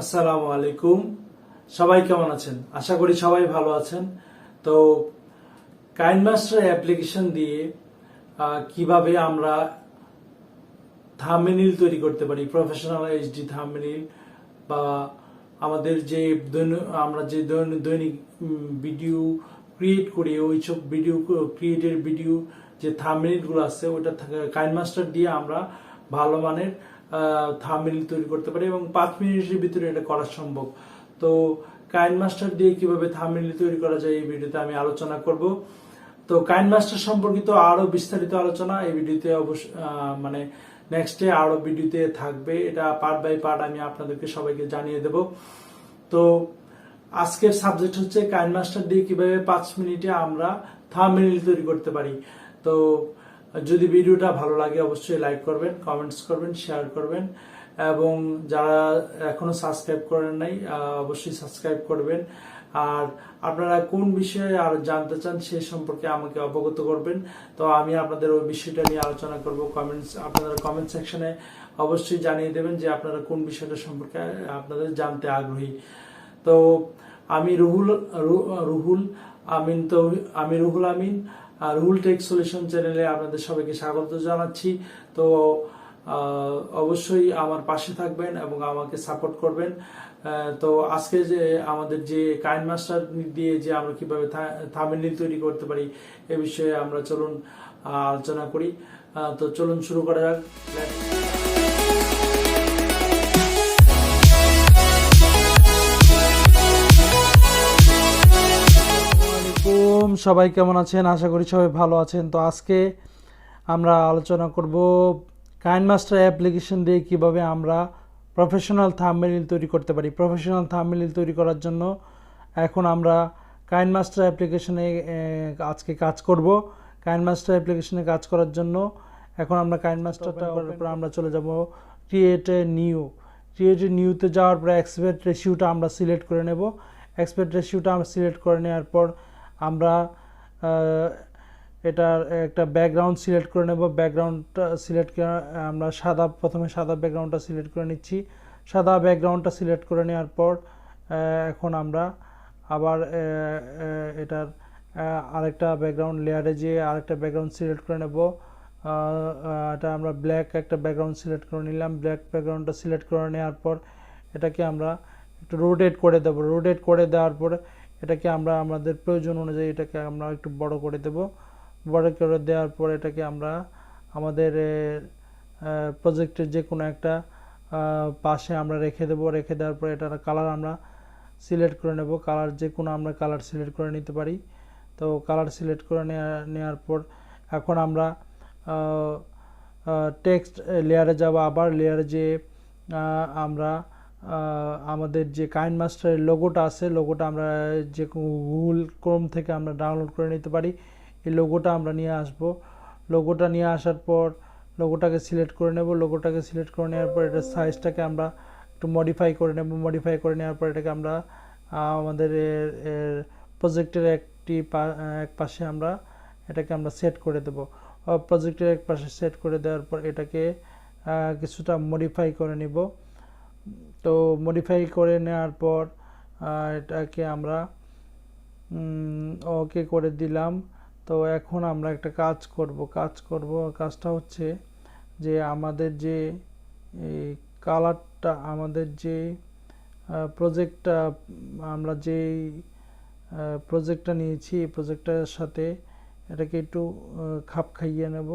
আসসালামু আলাইকুম। সবাই কেমন আছেন? আশা করি সবাই ভালো আছেন। তো কাইনমাস্টার অ্যাপ্লিকেশন দিয়ে কিভাবে আমরা থাম্বনেইল তৈরি করতে পারি, প্রফেশনাল এইচডি থাম্বনেইল, বা আমাদের যে আমরা যে দৈনিক ভিডিও ক্রিয়েট করি, ওইসব ভিডিও ক্রিয়েটের ভিডিও যে থাম্বনেইল গুলো আছে, ওটা কাইনমাস্টার দিয়ে আমরা ভালো মানের থাম্বনেইল তৈরি করতে পারি এবং 5 মিনিটের ভিতরে এটা করা সম্ভব। তো কাইনমাস্টার দিয়ে কিভাবে থাম্বনেইল তৈরি করা যায় এই ভিডিওতে আমি আলোচনা করব। তো কাইনমাস্টার সম্পর্কিত আরো বিস্তারিত আলোচনা এই ভিডিওতে অবশ্যই মানে নেক্সটে আরো ভিডিওতে থাকবে। এটা পার্ট বাই পার্ট আমি আপনাদেরকে সবাইকে জানিয়ে দেব। তো আজকের সাবজেক্ট হচ্ছে কাইনমাস্টার দিয়ে কিভাবে 5 মিনিটে আমরা থাম্বনেইল তৈরি করতে পারি। তো যদি ভিডিওটা ভালো লাগে অবশ্যই লাইক করবেন, কমেন্টস করবেন, শেয়ার করবেন এবং যারা এখনো সাবস্ক্রাইব করেন নাই অবশ্যই সাবস্ক্রাইব করবেন। আর আপনারা কোন বিষয়ে আর জানতে চান সে সম্পর্কে আমাকে অবগত করবেন। তো আমি আপনাদের ওই বিষয়টা নিয়ে আলোচনা করব। আপনারা কমেন্ট সেকশনে অবশ্যই জানিয়ে দেবেন যে আপনারা কোন বিষয়টা সম্পর্কে আপনাদের জানতে আগ্রহী। তো আমি রুহুল আমিন। রুহুল টেক সলিউশন চ্যানেলে আপনাদের সবাইকে স্বাগত জানাচ্ছি। তো অবশ্যই আমার পাশে থাকবেন এবং আমাকে সাপোর্ট করবেন। তো আজকে যে আমাদের যে কাইনমাস্টার দিয়ে যে আমরা কিভাবে থাম্বনেইল তৈরি করতে পারি এ বিষয়ে আমরা চলুন আলোচনা করি। তো চলুন শুরু করা যাক। সবাই কেমন আছেন? আশা করি সবাই ভালো আছেন। তো আজকে আমরা আলোচনা করব কাইনমাস্টার অ্যাপ্লিকেশন দিয়ে কিভাবে আমরা প্রফেশনাল থাম্বনেইল তৈরি করতে পারি। প্রফেশনাল থাম্বনেইল তৈরি করার জন্য এখন আমরা কাইনমাস্টার অ্যাপ্লিকেশনে আজকে কাজ করব। কাইনমাস্টার অ্যাপ্লিকেশনে কাজ করার জন্য এখন আমরা কাইনমাস্টারটা আমরা চলে যাব ক্রিয়েট এ নিউতে যাওয়ার পরে এক্সপেক্ট রেশিওটা আমরা সিলেক্ট করে নেব। এক্সপেক্ট রেশিওটা আমরা সিলেক্ট করে নেওয়ার পর আমরা এটার একটা ব্যাকগ্রাউন্ড সিলেক্ট করে নেব। ব্যাকগ্রাউন্ডটা সিলেক্ট করে আমরা প্রথমে সাদা ব্যাকগ্রাউন্ডটা সিলেক্ট করে নিচ্ছি। সাদা ব্যাকগ্রাউন্ডটা সিলেক্ট করে নেওয়ার পর এখন আমরা আবার এটার আরেকটা ব্যাকগ্রাউন্ড লেয়ারে যেয়ে আরেকটা ব্যাকগ্রাউন্ড সিলেক্ট করে নেব। এটা আমরা ব্ল্যাক একটা ব্যাকগ্রাউন্ড সিলেক্ট করে নিলাম। ব্ল্যাক ব্যাকগ্রাউন্ডটা সিলেক্ট করে নেওয়ার পর এটাকে আমরা একটু রোটেট করে দেব। রোটেট করে দেওয়ার পরে এটাকে আমরা আমাদের প্রয়োজন অনুযায়ী এটাকে আমরা একটু বড় করে দেব। বড় করে দেওয়ার পর এটাকে আমরা আমাদের প্রজেক্টের যে কোনো একটা পাশে আমরা রেখে দেব। রেখে দেওয়ার পর এটার কালার আমরা সিলেক্ট করে নেব। কালার যে কোনো আমরা কালার সিলেক্ট করে নিতে পারি। তো কালার সিলেক্ট করে নেওয়ার পর এখন আমরা টেক্সট লেয়ারে যাব। আবার লেয়ারে যে আমরা আমাদের যে কাইনমাস্টারের লোগোটা আছে, লোগোটা আমরা যে গুগল ক্রোম থেকে আমরা ডাউনলোড করে নিতে পারি। এই লোগোটা আমরা নিয়ে আসব। লোগোটা নিয়ে আসার পর লোগোটাকে সিলেক্ট করে নেব। লোগোটাকে সিলেক্ট করে নেওয়ার পর এটার সাইজটাকে আমরা একটু মডিফাই করে নেব। মডিফাই করে নেওয়ার পর এটাকে আমরা আমাদের প্রজেক্টের এক পাশে আমরা এটাকে আমরা সেট করে দেব। প্রজেক্টের এক পাশে সেট করে দেওয়ার পর এটাকে কিছুটা মডিফাই করে নিব। তো মডিফাই করে নেওয়ার পর এটাকে আমরা ওকে করে দিলাম। তো এখন আমরা একটা কাজ করব। কাজটা হচ্ছে যে আমাদের যে কালারটা, আমাদের যে প্রজেক্টটা, আমরা যে প্রজেক্টটা নিয়েছি এই প্রজেক্টটার সাথে এটাকে একটু খাপ খাইয়ে নেব।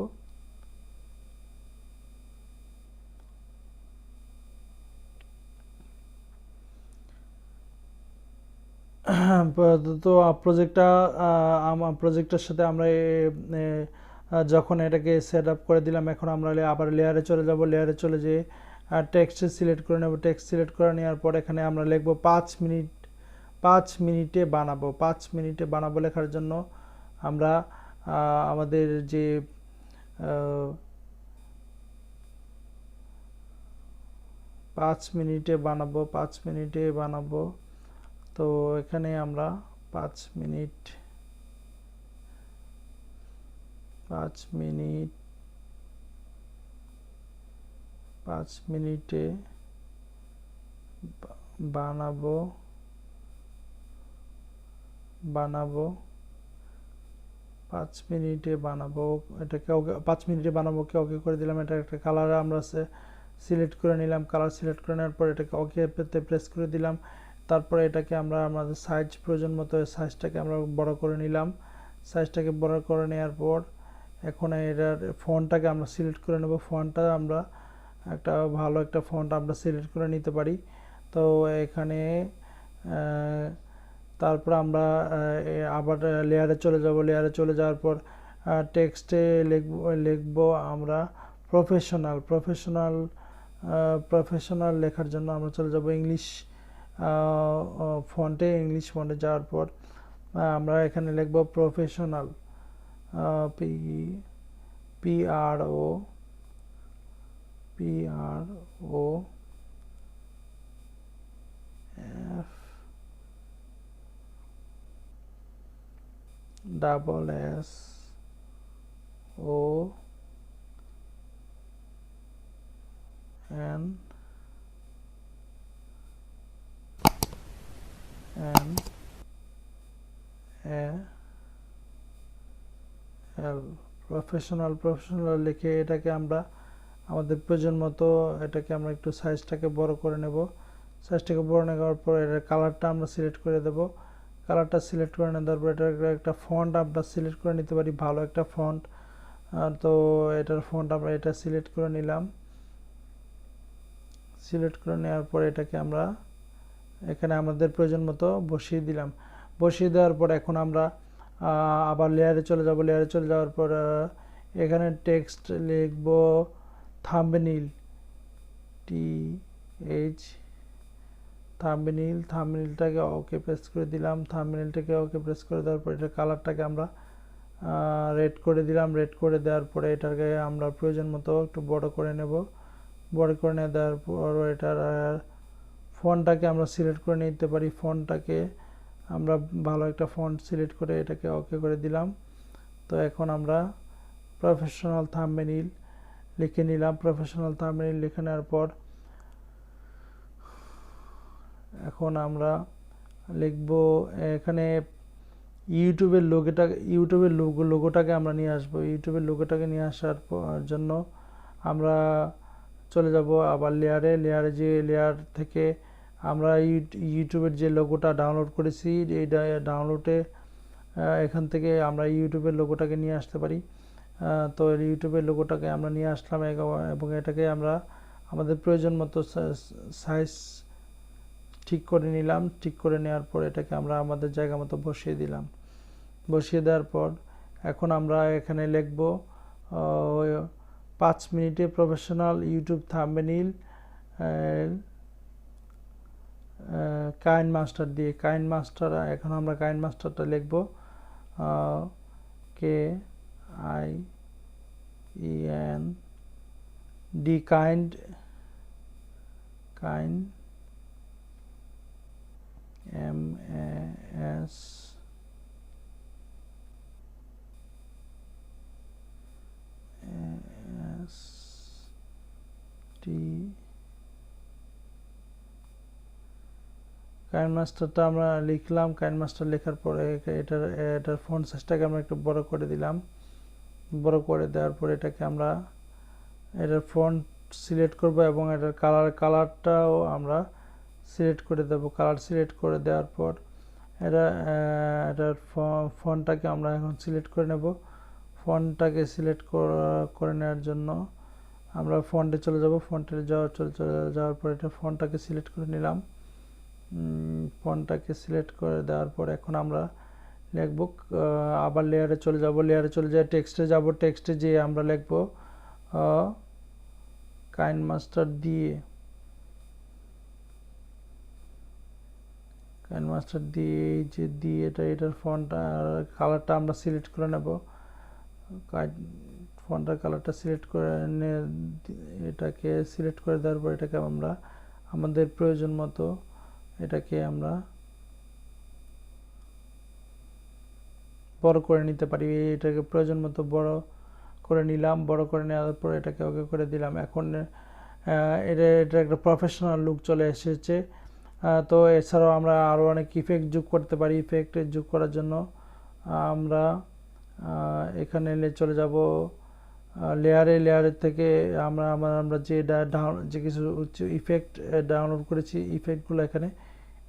তো প্রজেক্টের সাথে আমরা যখন এটাকে সেট আপ করে দিলাম, এখন আমরা আবার লেয়ারে চলে যাব। লেয়ারে চলে যেয়ে টেক্সট সিলেক্ট করে নেব। টেক্সট সিলেক্ট করে নেওয়ার পর এখানে আমরা লিখব 5 মিনিটে বানাবো। 5 মিনিটে বানাবো লেখার জন্য আমরা আমাদের যে 5 মিনিটে বানাবো। তো এখানে আমরা 5 মিনিটে বানাবো 5 মিনিটে বানাবো, এটাকে ওকে 5 মিনিটে বানাবো কে ওকে করে দিলাম। এটা একটা কালার আমরা সিলেক্ট করে নিলাম, কালার সিলেক্ট করে নেওয়ার পর এটাকে ওকে তে প্রেস করে দিলাম। তারপরে এটাকে আমরা আমাদের সাইজ প্রয়োজন মতো সাইজটাকে আমরা বড় করে নিলাম। সাইজটাকে বড় করে নেওয়ার পর এখন এটার ফন্টটাকে আমরা সিলেক্ট করে নেব। ফন্টটা আমরা একটা ভালো একটা ফন্ট আমরা সিলেক্ট করে নিতে পারি। তো এখানে তারপর আমরা আবার লেয়ারে চলে যাব। লেয়ারে চলে যাওয়ার পর টেক্সটে লিখব আমরা প্রফেশনাল লেখার জন্য আমরা চলে যাব ইংলিশ ফন্টে। ইংলিশ ফন্টে যাওয়ার পর আমরা এখানে লিখব প্রফেশনাল, প্রফেশনাল লিখে এটাকে আমরা আমাদের প্রয়োজন মতো এটাকে আমরা একটু সাইজটাকে বড় করে নেব। সাইজটাকে বড় নেওয়ার পর এটার কালারটা আমরা সিলেক্ট করে দেব। কালারটা সিলেক্ট করে নেওয়ার পর এটার একটা ফন্ট আমরা সিলেক্ট করে নিতে পারি, ভালো একটা ফন্ট। তো এটার ফন্ট আমরা এটা সিলেক্ট করে নিলাম। সিলেক্ট করে নেওয়ার পর এটাকে আমরা এখানে আমাদের প্রয়োজন মতো বসিয়ে দিলাম। বসিয়ে দেওয়ার পর এখন আমরা আবার লেয়ারে চলে যাব। লেয়ারে চলে যাওয়ার পর এখানে টেক্সট লিখব থাম্বনেইল, থাম্বনেইলটাকে ওকে প্রেস করে দিলাম। থাম্বনেইলটাকে ওকে প্রেস করে দেওয়ার পর এটার কালারটাকে আমরা রেড করে দিলাম। রেড করে দেওয়ার পরে এটাকে আমরা প্রয়োজন মতো একটু বড় করে নেব। বড় করে দেওয়ার পর এটার ফন্টটাকে আমরা সিলেক্ট করে নিতে পারি। ফন্টটাকে আমরা ভালো একটা ফন্ট সিলেক্ট করে এটাকে ওকে করে দিলাম। তো এখন আমরা প্রফেশনাল থাম্বনেইল লিখে নিলাম। প্রফেশনাল থাম্বনেইল লিখে নেওয়ার পর এখন আমরা লিখব এখানে ইউটিউবের লোগোটাকে আমরা নিয়ে আসবো। ইউটিউবের লোগোটাকে নিয়ে আসার জন্য আমরা চলে যাব আবার লেয়ারে যে লেয়ার থেকে আমরা ইউটিউবের যে লোগোটা ডাউনলোড করেছি এই ডাউনলোডে এখান থেকে আমরা ইউটিউবের লোগোটাকে নিয়ে আসতে পারি। তো ইউটিউবের লোগোটাকে আমরা নিয়ে আসলাম এবং এটাকে আমরা আমাদের প্রয়োজন মতো সাইজ ঠিক করে নিলাম। ঠিক করে নেওয়ার পর এটাকে আমরা আমাদের জায়গা মতো বসিয়ে দিলাম। বসিয়ে দেওয়ার পর এখন আমরা এখানে লিখব 5 মিনিটে প্রফেশনাল ইউটিউব থাম্বনেইল কাইনমাস্টার দিয়ে। কাইনমাস্টার এখন আমরা কাইনমাস্টারটা লিখব KIEND কাইন্ড কাইনমাস্টারটা আমরা লিখলাম। কাইনমাস্টার লেখার পরে এটার ফন্ট সাইজটাকে আমরা একটু বড় করে দিলাম। বড় করে দেওয়ার পর এটাকে আমরা এটার ফন্ট সিলেক্ট করব এবং এটার কালারটাও আমরা সিলেক্ট করে দেব। কালার সিলেক্ট করে দেওয়ার পর এটার ফন্টটাকে আমরা এখন সিলেক্ট করে নেব। ফন্টটাকে সিলেক্ট করে নেওয়ার জন্য আমরা ফন্টে চলে যাব। ফন্টে চলে যাওয়ার পর এটা ফন্টটাকে সিলেক্ট করে নিলাম। ফন্টটাকে সিলেক্ট করে দেওয়ার পর এখন আমরা লিখব আবার লেয়ারে চলে যাব। লেয়ারে চলে যায় টেক্সটে যাব। টেক্সটে যেয়ে আমরা লিখব কাইনমাস্টার দিয়ে। কাইনমাস্টার দিয়ে এই যে দিয়ে এটার ফন্ট কালারটা আমরা সিলেক্ট করে নেব। ফন্টের কালারটা সিলেক্ট করে এটাকে সিলেক্ট করে দেওয়ার পর এটাকে আমরা আমাদের প্রয়োজন মতো এটাকে আমরা বড় করে নিতে পারি। এটাকে প্রয়োজন মতো বড় করে নিলাম। বড় করে নেওয়ার পর এটাকে ওকে করে দিলাম। এখন এটা একটা প্রফেশনাল লুক চলে এসেছে। তো এছাড়াও আমরা আরও অনেক ইফেক্ট যোগ করতে পারি। ইফেক্ট যোগ করার জন্য আমরা এখানে চলে যাব লেয়ারের থেকে আমরা যে কিছু ইফেক্ট ডাউনলোড করেছি ইফেক্টগুলো এখানে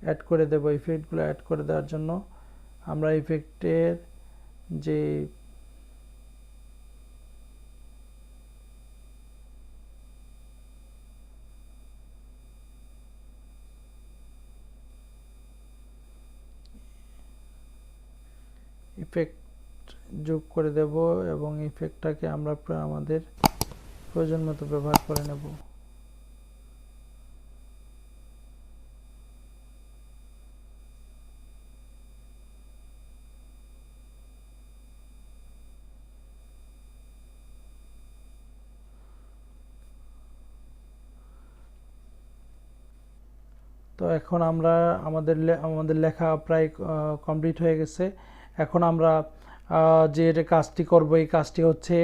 অ্যাড করে দেব। ইফেক্টগুলো অ্যাড করে দেওয়ার জন্য আমরা ইফেক্টের যে ইফেক্ট যোগ করে দেব এবং ইফেক্টটাকে আমরা আমাদের প্রয়োজন মতো ব্যবহার করে নেব। তো এখন আমরা আমাদের লেখা প্রায় কমপ্লিট হয়ে গেছে। এখন আমরা যে কাজটি করব এই কাজটি হচ্ছে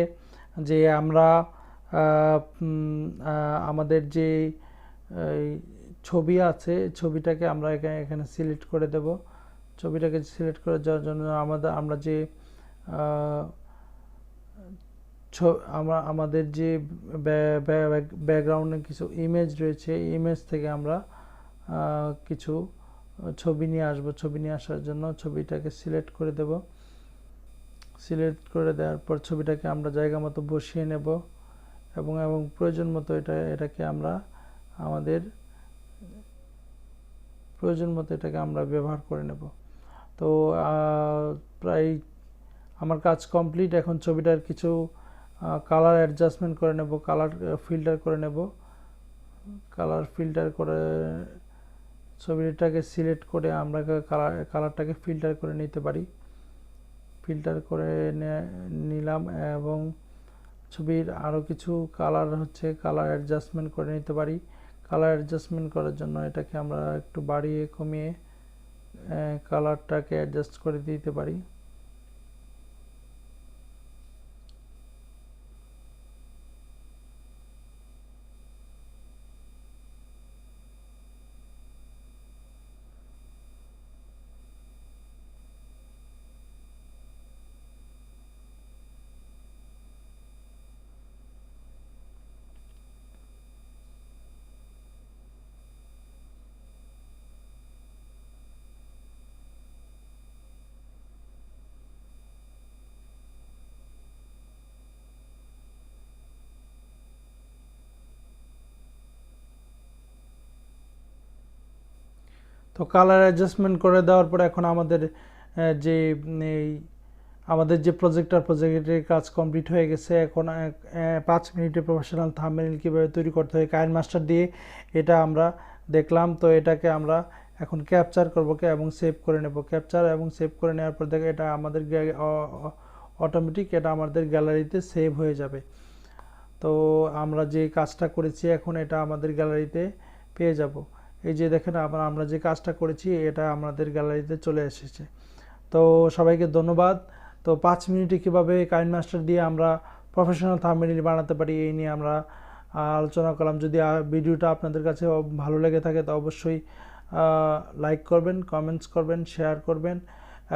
যে আমরা আমাদের যে ছবি আছে ছবিটাকে আমরা এখানে সিলেক্ট করে দেব। ছবিটাকে সিলেক্ট করে যাওয়ার জন্য আমরা যে আমাদের যে ব্যাকগ্রাউন্ডে কিছু ইমেজ রয়েছে ইমেজ থেকে আমরা কিছু ছবি নিয়ে আসব। ছবি নিয়ে আসার জন্য ছবিটাকে সিলেক্ট করে দেব। সিলেক্ট করে দেওয়ার পর ছবিটাকে আমরা জায়গা মতো বসিয়ে নেব এবং প্রয়োজন মতো এটাকে আমরা আমাদের প্রয়োজন মতো এটাকে আমরা ব্যবহার করে নেব। তো প্রায় আমার কাজ কমপ্লিট। এখন ছবিটার কিছু কালার অ্যাডজাস্টমেন্ট করে নেব, কালার ফিল্টার করে নেব। কালার ফিল্টার করে ছবিটাকে সিলেক্ট করে আমরা কালারটাকে ফিল্টার করে নিতে পারি। ফিল্টার করে নিলাম এবং ছবির আরও কিছু কালার কালার অ্যাডজাস্টমেন্ট করে নিতে পারি। কালার অ্যাডজাস্টমেন্ট করার জন্য এটাকে আমরা একটু বাড়িয়ে কমিয়ে কালারটাকে অ্যাডজাস্ট করে দিতে পারি। তো কালার অ্যাডজাস্টমেন্ট করে দেওয়ার পরে এখন যে আমাদের যে প্রজেক্টের কাজ কমপ্লিট হয়ে গেছে। এখন 5 মিনিটে প্রফেশনাল থাম্বনেইল কীভাবে তৈরি করতে হয় কাইনমাস্টার দিয়ে এটা আমরা দেখলাম। তো এটাকে আমরা এখন ক্যাপচার করব এবং সেভ করে নেব। ক্যাপচার এবং সেভ করে নেওয়ার পর দেখো এটা আমাদের অটোমেটিক এটা আমাদের গ্যালারিতে সেভ হয়ে যাবে। তো আমরা যে কাজটা করেছি এখন এটা আমাদের গ্যালারিতে পেয়ে যাব। এই যে দেখেন আমরা যে কাজটা করেছি এটা আমাদের গ্যালারিতে চলে এসেছে। তো সবাইকে ধন্যবাদ। তো 5 মিনিটে কীভাবে কাইনমাস্টার দিয়ে আমরা প্রফেশনাল থাম্বনেইল বানাতে পারি এই নিয়ে আমরা আলোচনা করলাম। যদি ভিডিওটা আপনাদের কাছে ভালো লেগে থাকে তো অবশ্যই লাইক করবেন, কমেন্টস করবেন, শেয়ার করবেন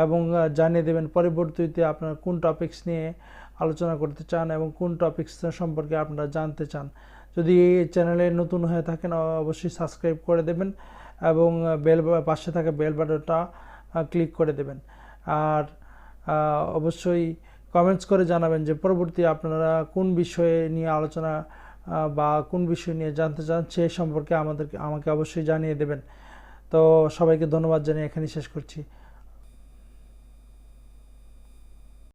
এবং জানিয়ে দেবেন পরবর্তীতে আপনারা কোন টপিকস নিয়ে আলোচনা করতে চান এবং কোন টপিকস সম্পর্কে আপনারা জানতে চান। যদি এই চ্যানেলে নতুন হয়ে থাকেন অবশ্যই সাবস্ক্রাইব করে দেবেন এবং পাশে থাকা বেল বাটনটা ক্লিক করে দেবেন। আর অবশ্যই কমেন্টস করে জানাবেন যে পরবর্তী আপনারা কোন বিষয়ে নিয়ে আলোচনা বা কোন বিষয় নিয়ে জানতে চান সে সম্পর্কে আমাকে অবশ্যই জানিয়ে দেবেন। তো সবাইকে ধন্যবাদ জানিয়ে এখানেই শেষ করছি।